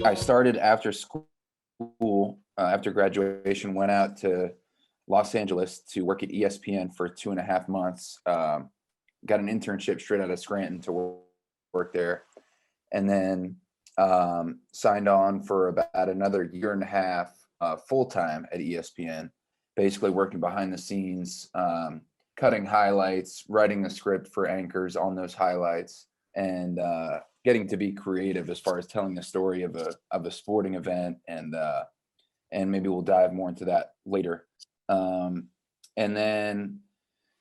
I started after school, after graduation, went out to Los Angeles to work at ESPN for 2.5 months. Got an internship straight out of Scranton to work there, and then signed on for about another year and a half full time at ESPN, basically working behind the scenes, cutting highlights, writing the script for anchors on those highlights, and getting to be creative as far as telling the story of a sporting event, and maybe we'll dive more into that later. And then,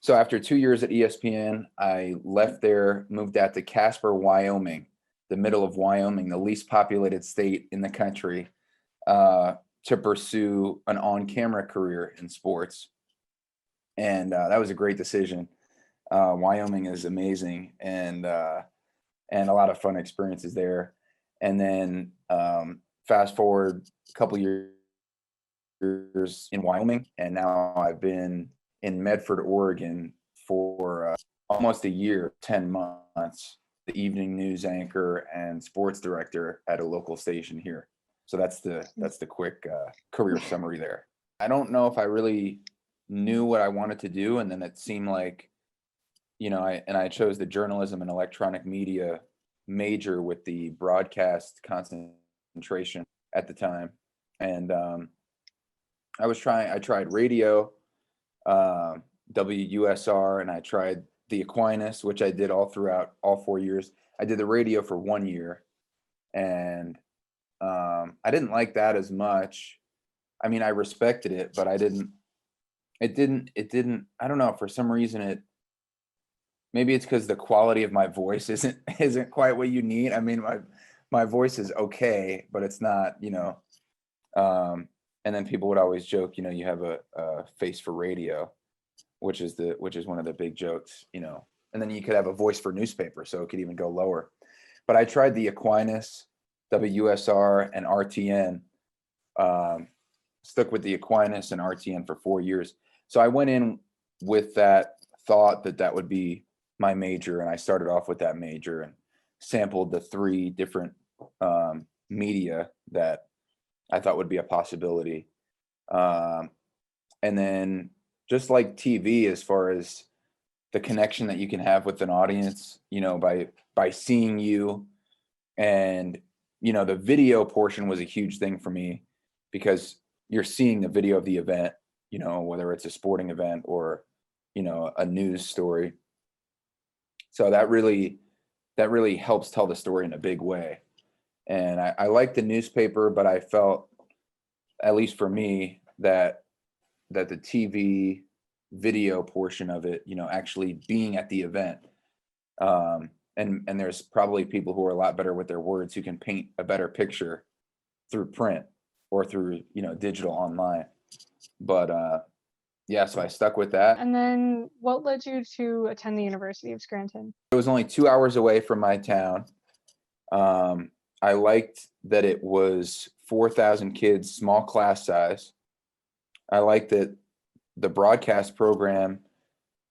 so after 2 years at ESPN, I left there, moved out to Casper, Wyoming, the middle of Wyoming, the least populated state in the country, to pursue an on-camera career in sports. And that was a great decision. Wyoming is amazing, and a lot of fun experiences there. And then fast forward a couple years in Wyoming, and now I've been in Medford, Oregon for almost a year, 10 months, the evening news anchor and sports director at a local station here. So that's the quick career summary there. I don't know if I really knew what I wanted to do, and then it seemed like, I chose the journalism and electronic media major with the broadcast concentration at the time. And I tried radio, WUSR, and I tried the Aquinas, which I did all throughout all 4 years. I did the radio for 1 year, and I didn't like that as much. I mean, I respected it, but it didn't, I don't know, for some reason maybe it's because the quality of my voice isn't quite what you need. I mean, my voice is okay, but it's not, and then people would always joke, you have a face for radio, which is one of the big jokes, and then you could have a voice for newspaper, so it could even go lower. But I tried the Aquinas, WUSR, and RTN, stuck with the Aquinas and RTN for 4 years. So I went in with that thought that would be my major, and I started off with that major and sampled the 3 different media that I thought would be a possibility. And then, just like TV, as far as the connection that you can have with an audience, by seeing you, and the video portion was a huge thing for me, because you're seeing the video of the event, whether it's a sporting event or a news story. So that really helps tell the story in a big way. And I like the newspaper, but I felt, at least for me, that the TV video portion of it, actually being at the event, and there's probably people who are a lot better with their words, who can paint a better picture through print or through digital online. But yeah, so I stuck with that. And then what led you to attend the University of Scranton? It was only 2 hours away from my town. I liked that it was 4,000 kids, small class size. I liked that the broadcast program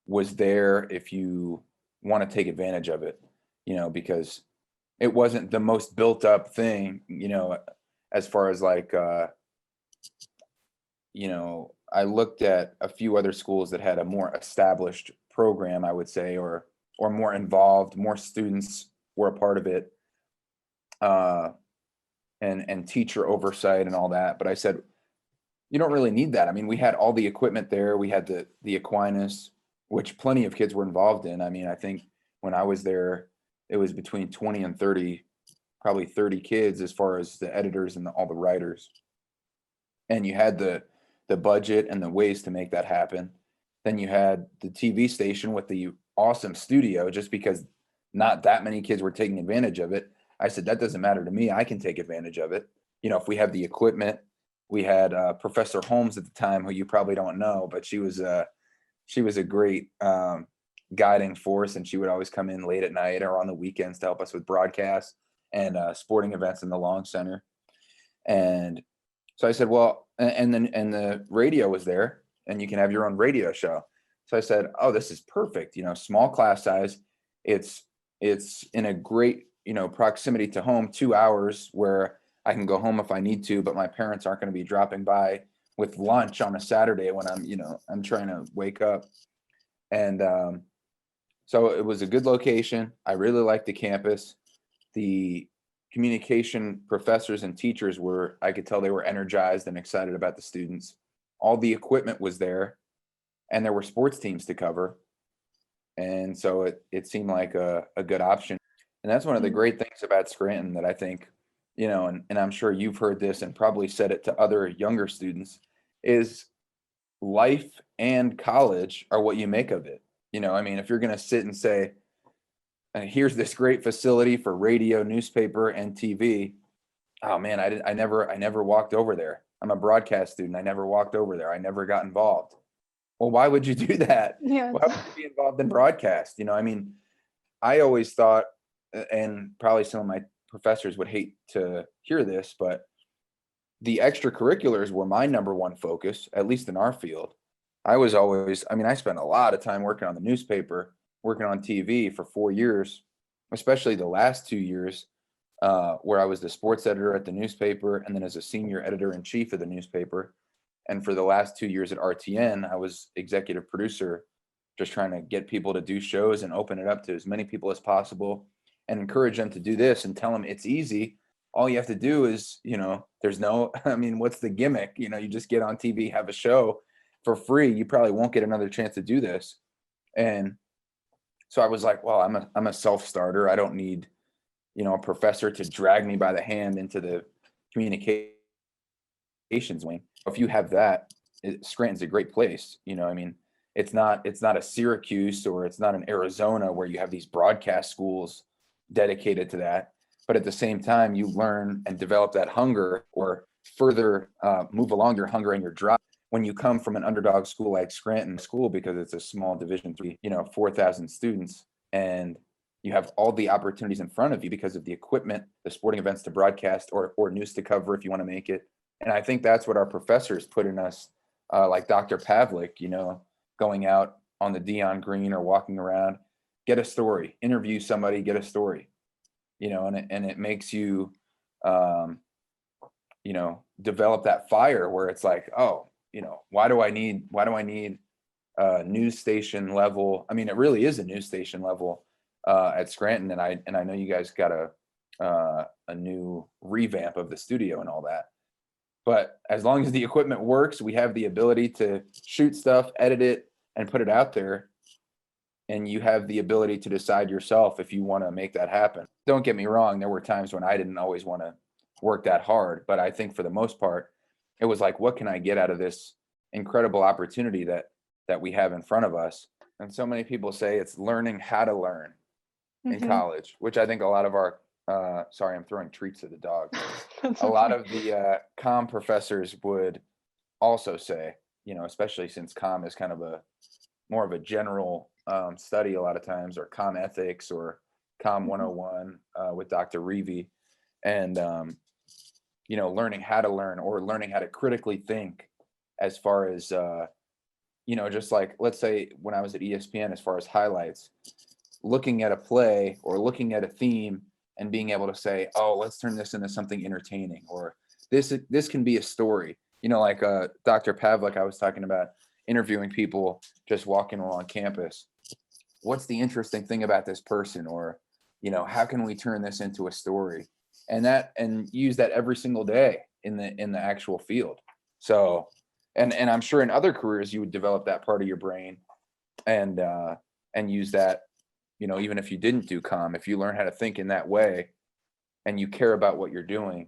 was there if you want to take advantage of it, because it wasn't the most built up thing, as far as like, I looked at a few other schools that had a more established program, I would say, or more involved, more students were a part of it, and teacher oversight and all that. But I said, you don't really need that. I mean, we had all the equipment there. We had the Aquinas, which plenty of kids were involved in. I mean, I think when I was there, it was between 20 and 30, probably 30 kids, as far as the editors and all the writers. And you had the budget and the ways to make that happen. Then you had the TV station with the awesome studio, just because not that many kids were taking advantage of it. I said, that doesn't matter to me. I can take advantage of it. If we have the equipment. We had Professor Holmes at the time, who you probably don't know, but she was a great guiding force, and she would always come in late at night or on the weekends to help us with broadcasts and sporting events in the Long Center. And so I said, well, and the radio was there, and you can have your own radio show. So I said, oh, this is perfect. Small class size. It's it's in a great, proximity to home, 2 hours where I can go home if I need to, but my parents aren't going to be dropping by with lunch on a Saturday when I'm trying to wake up. And so it was a good location. I really liked the campus. The communication professors and teachers I could tell they were energized and excited about the students. All the equipment was there, and there were sports teams to cover. And so it seemed like a good option. And that's one of the Mhm. great things about Scranton that I think, and I'm sure you've heard this and probably said it to other younger students, is life and college are what you make of it. I mean, if you're going to sit and say, here's this great facility for radio, newspaper, and TV. Oh man, I never walked over there. I'm a broadcast student. I never walked over there. I never got involved. Well, why would you do that? Yeah. Why would you be involved in broadcast? I mean, I always thought, and probably some of my professors would hate to hear this, but the extracurriculars were my number one focus, at least in our field. I mean, I spent a lot of time working on the newspaper, working on TV for 4 years, especially the last 2 years, where I was the sports editor at the newspaper and then as a senior editor in chief of the newspaper. And for the last 2 years at RTN, I was executive producer, just trying to get people to do shows and open it up to as many people as possible and encourage them to do this and tell them it's easy. All you have to do is, there's no, I mean, what's the gimmick? You just get on TV, have a show for free. You probably won't get another chance to do this. And so I was like, well, I'm a self-starter. I don't need, a professor to drag me by the hand into the communications wing. If you have that, Scranton's a great place. I mean, it's not a Syracuse or it's not an Arizona where you have these broadcast schools dedicated to that. But at the same time, you learn and develop that hunger or further move along your hunger and your drive when you come from an underdog school like Scranton School, because it's a small Division III, 4,000 students, and you have all the opportunities in front of you because of the equipment, the sporting events to broadcast or news to cover if you want to make it. And I think that's what our professors put in us, like Dr. Pavlik, going out on the Dion Green or walking around, get a story, interview somebody, get a story, and it makes you, um, develop that fire where it's like, oh, why do I need news station level? I mean, it really is a news station level at Scranton, and I know you guys got a new revamp of the studio and all that. But as long as the equipment works, we have the ability to shoot stuff, edit it, and put it out there. And you have the ability to decide yourself if you want to make that happen. Don't get me wrong, there were times when I didn't always want to work that hard, but I think for the most part, it was like, what can I get out of this incredible opportunity that we have in front of us? And so many people say it's learning how to learn in Mhm. college, which I think a lot of our sorry, I'm throwing treats at the dog. That's A lot okay. of the comm professors would also say, especially since comm is kind of a more of a general study a lot of times, or comm ethics or comm Mhm. 101 with Dr. Reevy, and learning how to learn or learning how to critically think as far as just like, let's say when I was at ESPN, as far as highlights, looking at a play or looking at a theme and being able to say, oh, let's turn this into something entertaining, or this can be a story. Like Dr. Pavlik, I was talking about interviewing people just walking along campus. What's the interesting thing about this person? Or, how can we turn this into a story? And use that every single day in the actual field. So, and I'm sure in other careers you would develop that part of your brain and use that, even if you didn't do comm, if you learn how to think in that way and you care about what you're doing,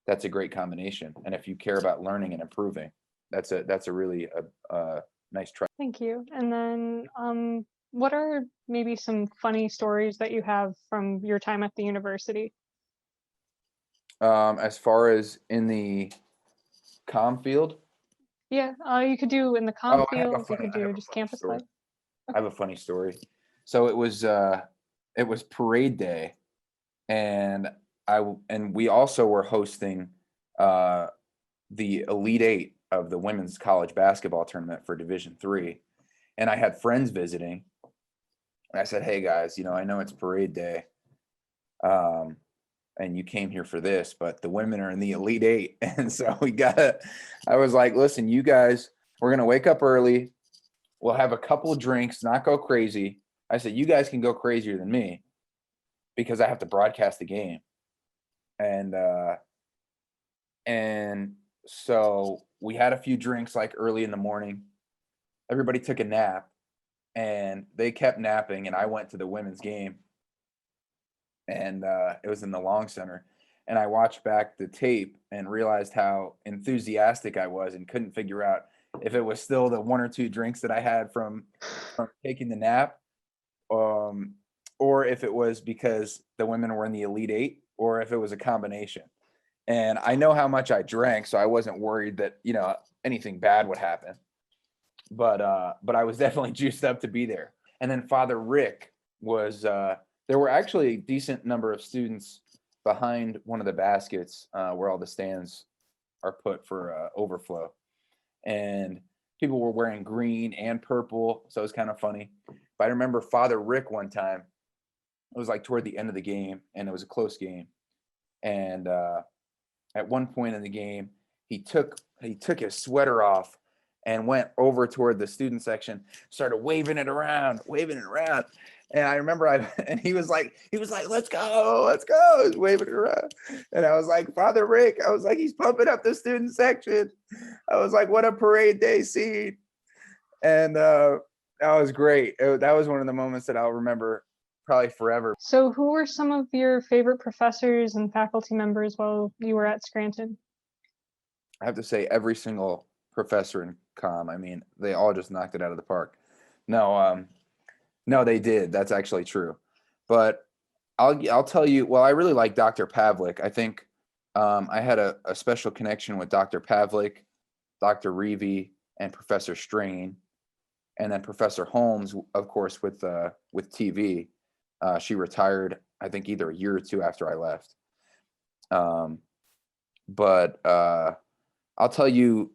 that's a great combination. And if you care about learning and improving, that's a really nice try. Thank you. And then, what are maybe some funny stories that you have from your time at the university? As far as in the comm field, Yeah, you could do in the comm oh, I have a field, you funny, could I have do a just funny campus story. life. I Okay. have a funny story. So it was parade day, and and we also were hosting uh, the Elite Eight of the women's college basketball tournament for Division III, and I had friends visiting, And I said, hey guys, I know it's parade day. Um, and you came here for this, but the women are in the Elite Eight. And so I was like, listen, you guys, we're going to wake up early. We'll have a couple of drinks, not go crazy. I said, you guys can go crazier than me because I have to broadcast the game. And so we had a few drinks like early in the morning. Everybody took a nap and they kept napping. And I went to the women's game, and it was in the Long Center. And I watched back the tape and realized how enthusiastic I was and couldn't figure out if it was still the one or two drinks that I had from taking the nap, um, or if it was because the women were in the Elite Eight, or if it was a combination. And I know how much I drank, so I wasn't worried that anything bad would happen. But I was definitely juiced up to be there. And then Father Rick was there were actually a decent number of students behind one of the baskets where all the stands are put for overflow, and people were wearing green and purple, so it was kind of funny. But I remember Father Rick one time. It was like toward the end of the game, and it was a close game. And at one point in the game, he took his sweater off and went over toward the student section, started waving it around. And I remember and he was like, let's go. He was waving it around. And I was like, Father Rick, I was like, he's pumping up the student section. I was like, what a parade day scene. And that was great. That was one of the moments that I'll remember probably forever. So who were some of your favorite professors and faculty members while you were at Scranton? I have to say every single professor in Comm, I mean, they all just knocked it out of the park. No, they did. That's actually true. But I'll tell you, well, I really like Dr. Pavlik. I think I had a special connection with Dr. Pavlik, Dr. Reevy, and Professor Strain, and then Professor Holmes, of course, with TV. She retired, I think, either a year or two after I left. But I'll tell you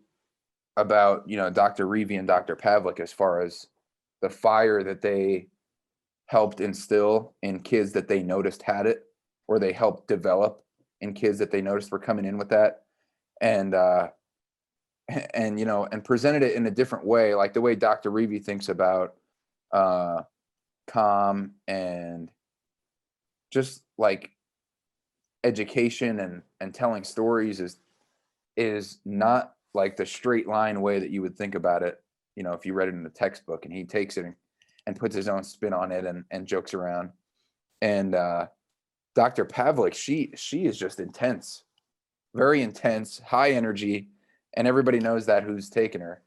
about Dr. Reevy and Dr. Pavlik as far as the fire that they helped instill in kids that they noticed had it, or they helped develop in kids that they noticed were coming in with that, and and presented it in a different way, like the way Dr. Reevy thinks about Comm and just like education and telling stories is not like the straight line way that you would think about it, if you read it in the textbook. And he takes it and puts his own spin on it and jokes around. And Dr. Pavlik, she is just intense, very intense, high energy, and everybody knows that who's taken her.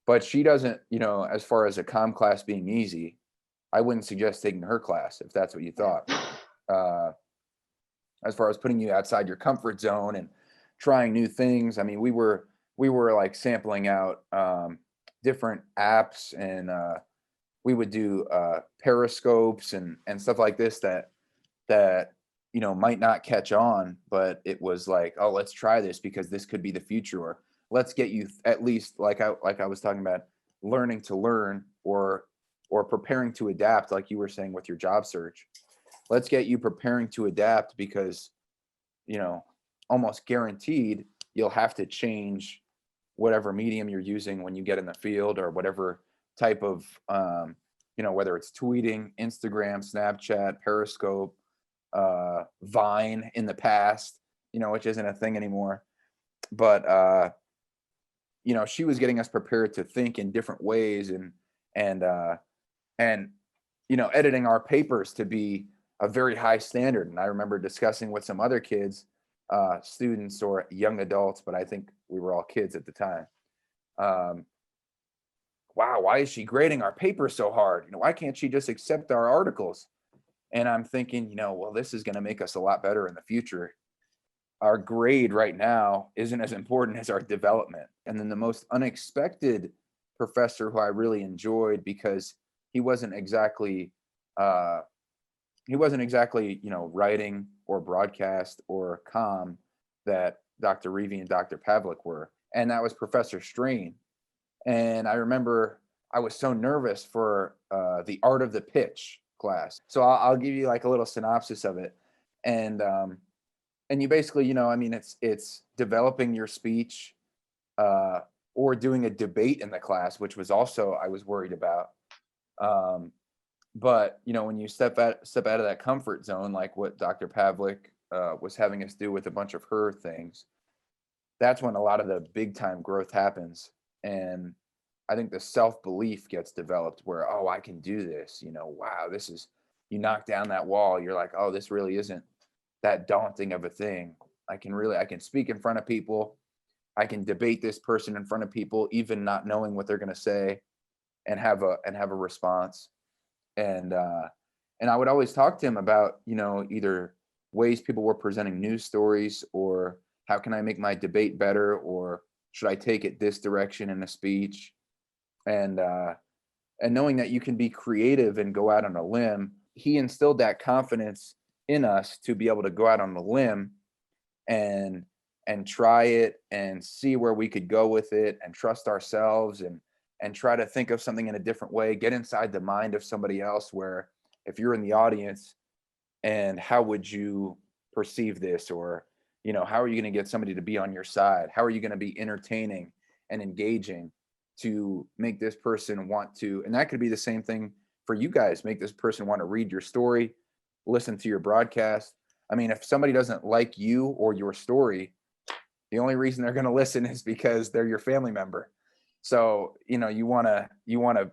But she doesn't, as far as a comm class being easy, I wouldn't suggest taking her class if that's what you thought. As far as putting you outside your comfort zone and trying new things. I mean, we were like sampling out different apps, and we would do periscopes and stuff like this that might not catch on, but it was like, oh, let's try this because this could be the future, or let's get you at least like I was talking about, learning to learn, or preparing to adapt, like you were saying with your job search. Let's get you preparing to adapt because almost guaranteed you'll have to change whatever medium you're using when you get in the field, or whatever type of whether it's tweeting, Instagram, Snapchat, Periscope, Vine in the past, which isn't a thing anymore. But she was getting us prepared to think in different ways, and editing our papers to be a very high standard. And I remember discussing with some other kids, students or young adults, but I think we were all kids at the time. Wow, why is she grading our paper so hard? Why can't she just accept our articles? And I'm thinking, well, this is going to make us a lot better in the future. Our grade right now isn't as important as our development. And then the most unexpected professor who I really enjoyed, because he wasn't exactly writing or broadcast or comm that Dr. Reevy and Dr. Pavlik were, and that was Professor Strain. And I remember I was so nervous for the art of the pitch class. So I'll give you like a little synopsis of it. And and you basically, I mean, it's developing your speech, uh, or doing a debate in the class, which was also I was worried about. Um, but when you step out of that comfort zone, like what Dr. Pavlik was having us do with a bunch of her things, that's when a lot of the big time growth happens. And I think the self belief gets developed where, oh, I can do this. Wow, this is, you knock down that wall. You're like, oh, this really isn't that daunting of a thing. I can speak in front of people. I can debate this person in front of people, even not knowing what they're going to say, and have a response. And and I would always talk to him about, either ways people were presenting news stories, or how can I make my debate better, or should I take it this direction in a speech. And and knowing that you can be creative and go out on a limb, he instilled that confidence in us to be able to go out on a limb and try it and see where we could go with it, and trust ourselves, and try to think of something in a different way, get inside the mind of somebody else, where if you're in the audience, and how would you perceive this, or how are you going to get somebody to be on your side, how are you going to be entertaining and engaging to make this person want to, and that could be the same thing for you guys, make this person want to read your story, listen to your broadcast. I mean, if somebody doesn't like you or your story, the only reason they're going to listen is because they're your family member. So you want to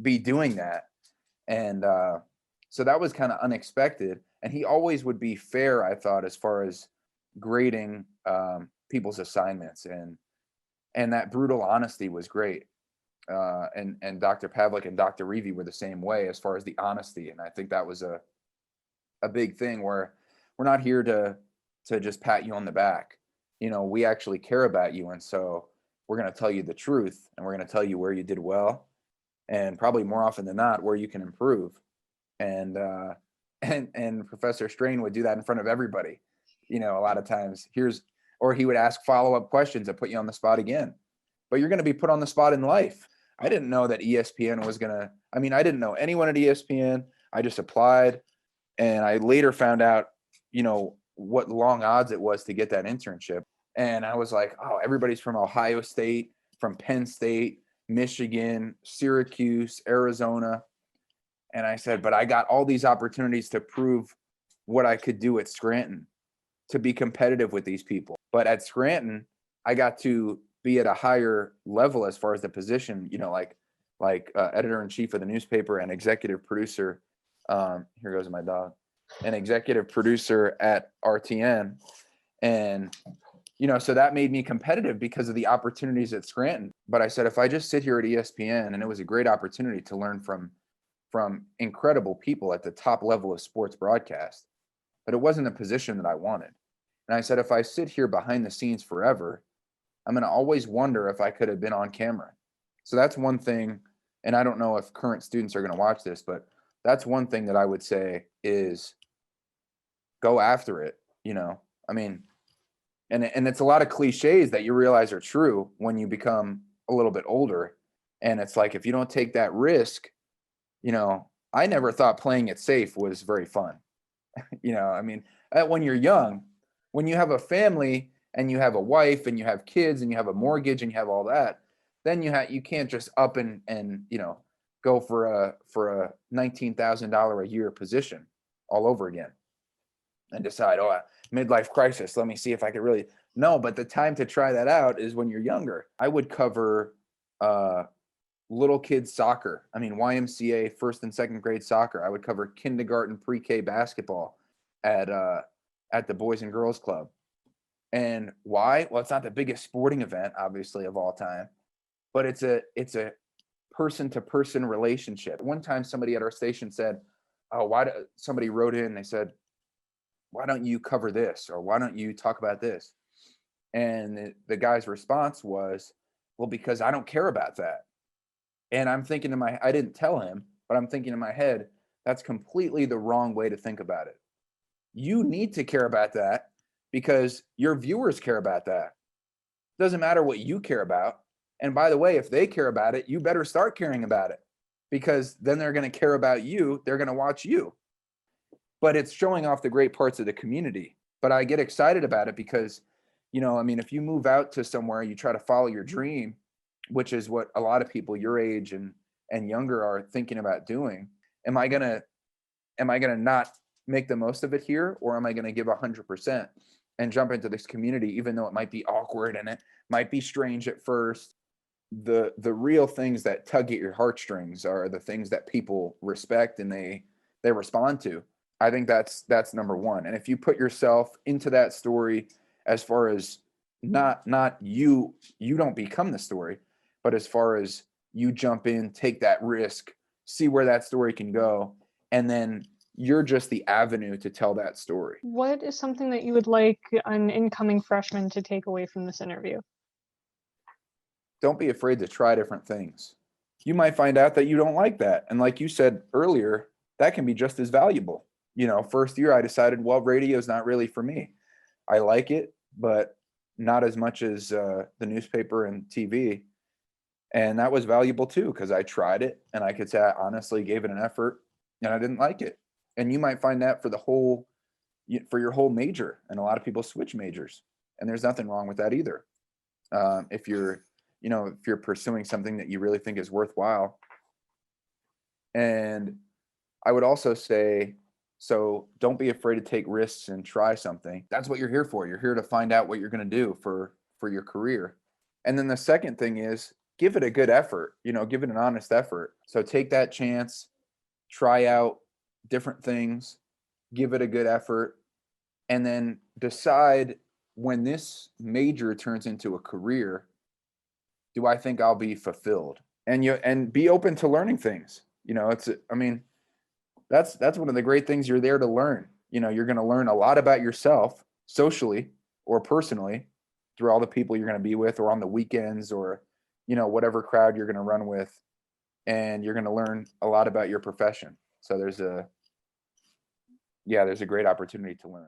be doing that. And so that was kind of unexpected. And he always would be fair, I thought, as far as grading people's assignments, and that brutal honesty was great. And Dr. Pavlik and Dr. Reevy were the same way as far as the honesty. And I think that was a big thing, where we're not here to just pat you on the back. We actually care about you, and so we're going to tell you the truth, and we're going to tell you where you did well, and probably more often than not where you can improve. And and Professor Strain would do that in front of everybody. A lot of times, or he would ask follow-up questions that put you on the spot again. But you're going to be put on the spot in life. I didn't know that ESPN was going to, I mean, I didn't know anyone at ESPN. I just applied, and I later found out, what long odds it was to get that internship. And I was like, oh, everybody's from Ohio State, from Penn State, Michigan, Syracuse, Arizona. And I said, but I got all these opportunities to prove what I could do at Scranton, to be competitive with these people. But at Scranton, I got to be at a higher level as far as the position, like editor in chief of the newspaper and executive producer. Here goes my dog. An executive producer at RTN. And so that made me competitive because of the opportunities at Scranton. But I said, if I just sit here at ESPN, and it was a great opportunity to learn from incredible people at the top level of sports broadcast, but it wasn't a position that I wanted. And I said, if I sit here behind the scenes forever, I'm going to always wonder if I could have been on camera. So that's one thing. And I don't know if current students are going to watch this, but that's one thing that I would say is go after it. I mean, and it's a lot of cliches that you realize are true when you become a little bit older. And it's like, if you don't take that risk, I never thought playing it safe was very fun. I mean, when you're young, when you have a family and you have a wife and you have kids and you have a mortgage and you have all that, then you can't just up and go for a $19,000 a year position all over again and decide, oh, midlife crisis, let me see if I could really. No, but the time to try that out is when you're younger. I would cover little kids soccer. I mean, YMCA, first and second grade soccer. I would cover kindergarten, pre-K basketball at the Boys and Girls Club. And why? Well, it's not the biggest sporting event, obviously, of all time, but it's a person-to-person relationship. One time, somebody at our station said, "Oh, somebody wrote in? They said, why don't you cover this, or why don't you talk about this?" And the guy's response was, "Well, because I don't care about that." And I'm thinking I didn't tell him, but I'm thinking in my head, that's completely the wrong way to think about it. You need to care about that because your viewers care about that. It doesn't matter what you care about. And by the way, if they care about it, you better start caring about it, because then they're going to care about you. They're going to watch you. But it's showing off the great parts of the community. But I get excited about it because, I mean, if you move out to somewhere, you try to follow your dream, which is what a lot of people your age and younger are thinking about doing. Am I gonna not make the most of it here, or am I gonna give 100% and jump into this community, even though it might be awkward and it might be strange at first? The real things that tug at your heartstrings are the things that people respect and they respond to. I think that's number one. And if you put yourself into that story, as far as not you don't become the story, but as far as you jump in, take that risk, see where that story can go, and then you're just the avenue to tell that story. What is something that you would like an incoming freshman to take away from this interview? Don't be afraid to try different things. You might find out that you don't like that. And like you said earlier, that can be just as valuable. First year I decided, well, radio is not really for me. I like it, but not as much as the newspaper and TV. And that was valuable too, because I tried it and I could say I honestly gave it an effort and I didn't like it. And you might find that for your whole major. And a lot of people switch majors, and there's nothing wrong with that either. If you're pursuing something that you really think is worthwhile. And I would also say, so don't be afraid to take risks and try something. That's what you're here for. You're here to find out what you're going to do for your career. And then the second thing is, give it a good effort, give it an honest effort. So take that chance, try out different things, give it a good effort, and then decide, when this major turns into a career, do I think I'll be fulfilled? And be open to learning things. That's one of the great things. You're there to learn. You're going to learn a lot about yourself socially or personally through all the people you're going to be with, or on the weekends, or whatever crowd you're going to run with, and you're going to learn a lot about your profession. So there's a great opportunity to learn.